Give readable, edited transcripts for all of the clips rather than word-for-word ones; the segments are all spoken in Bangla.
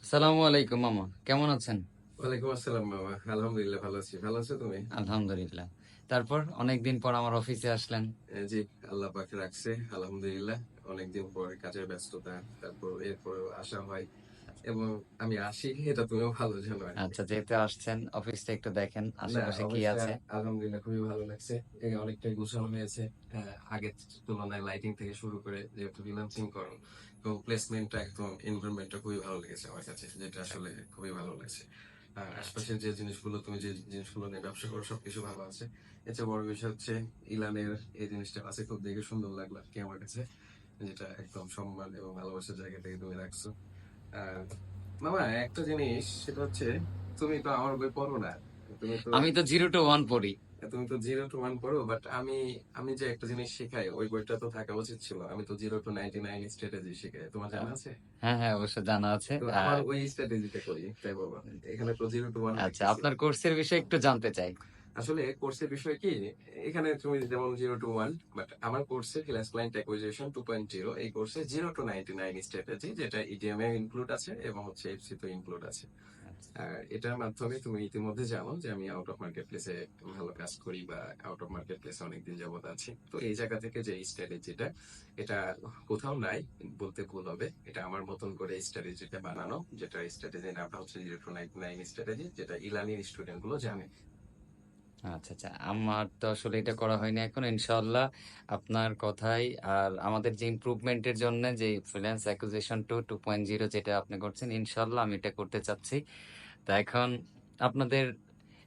আসসালামু আলাইকুম মামা, কেমন আছেন? ওয়ালাইকুম আসসালাম বাবা, আলহামদুলিল্লাহ ভালো আছি। ভালো আছো তুমি? আলহামদুলিল্লাহ। তারপর অনেকদিন পর আমার অফিসে আসলেন। জি, আল্লাহ পাক রাখছে আলহামদুলিল্লাহ। অনেকদিন পরে কাজের ব্যস্ততা, তারপর এরপরেও আসা হয় এবং আমি আসি এটা তুমিও ভালো জানো আর কি। আচ্ছা, যেহেতু আসছেন অফিসটা একটু দেখেন না, আশেপাশে কি অফিসটা আছে। আলহামদুলিল্লাহ খুবই ভালো লাগছে। অনেকটাই গোছানো হয়েছে। আগের তুলনায় লাইটিং থেকে শুরু করে যেহেতু ফ্রিল্যান্সিং করো, তো প্লেসমেন্টটা একদম এনভায়রনমেন্টটা খুবই ভালো লেগেছে আমার কাছে, যেটা আসলে খুবই ভালো লাগছে। আর আচ্ছা, আশপাশের যে জিনিসগুলো তুমি যে জিনিসগুলো নিয়ে ব্যবসা করো সবকিছু ভালো আছে। এর চেয়ে বড় বিষয় হচ্ছে ইলানের এই জিনিসটা আছে, খুব দেখে সুন্দর লাগলো আর কি আমার কাছে, যেটা একদম সম্মান এবং ভালোবাসার জায়গা থেকে তুমি রাখছো। আর মামা একটা জিনিস, সেটা হচ্ছে তুমি তো আমার বই পড়ো না। তুমি তো আমি তো 0 to 1 পড়ি। তুমি তো 0 to 1 পড়ো, বাট আমি আমি যে একটা জিনিস শেখাই ওই বইটা তো থাকা উচিত ছিল। আমি তো 0 to 99 স্ট্র্যাটেজি শেখাই, তোমার জানা আহ, আছে? হ্যাঁ হ্যাঁ, অবশ্য জানা আছে। তো আমার ওই স্ট্র্যাটেজিটা করি, তাই বলো। এখানে তো 0 to 1 আচ্ছা, রাখতেছি। আপনার কোর্সের বিষয়ে একটু জানতে চাই। আসলে কোর্সের বিষয় কি, এখানে তুমি যেমন 0 to 1, বাট আমার কোর্সে ফ্রিল্যান্স ক্লায়েন্ট অ্যাকুইজিশন 2.0, এই কোর্সে 0 to 99 স্ট্র্যাটেজি, যেটা ইডিএম এ ইনক্লুড আছে এবং হচ্ছে এফসি তো ইনক্লুড আছে। আচ্ছা, আর এটার মাধ্যমে তুমি ইতিমধ্যে জানো যে আমি আউট অফ মার্কেট প্লেসে ভালো কাজ করি, বা আউট অফ মার্কেট প্লেসে অনেকদিন যাবত আছি। তো এই জায়গা থেকে যে স্ট্র্যাটেজিটা, এটা কোথাও নাই বলতে ভুল হবে। এটা আমার মতন করে স্ট্র্যাটেজিটা বানানো, যেটা স্ট্র্যাটেজির নামটা হচ্ছে 0 to 99 স্ট্র্যাটেজি, যেটা ইলানির স্টুডেন্ট গুলো জানে। আচ্ছা, আচ্ছা, আমার তো আসলে এটা করা হয়নি এখন, ইনশাল্লাহ আপনার কথাই আর আমাদের যে ইমপ্রুভমেন্টের জন্য যে ফ্রিল্যান্স অ্যাকুইজিশন 2.0 যেটা আপনি করছেন, ইনশাল্লাহ আমি এটা করতে চাচ্ছি। তা এখন আপনাদের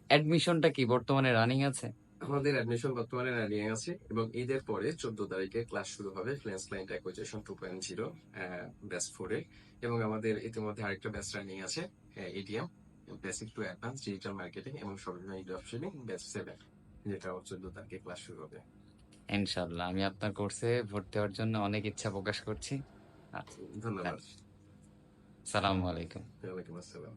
অ্যাডমিশনটা কি বর্তমানে রানিং আছে? আমাদের অ্যাডমিশন বর্তমানে রানিং আছে এবং ঈদের পরে 14 তারিখে ক্লাস শুরু হবে ফ্রিল্যান্স ক্লায়েন্ট অ্যাকুইজিশন 2.0 ব্যাচ 4 এ। এবং আমাদের ইতিমধ্যে আরেকটা ব্যাচ রানিং আছে, ADM basic to advance digital marketing এবং সর্বনিম্ন ড্রপশিপিং ব্যাচ 7, যেটা 14 তারিখে ক্লাস শুরু হবে। ইনশাল্লাহ আমি আপনার কোর্সে ভর্তি হওয়ার জন্য অনেক ইচ্ছা প্রকাশ করছি। আচ্ছা, ধন্যবাদ। সালামু আলাইকুম। ওয়ালাইকুম আসসালাম।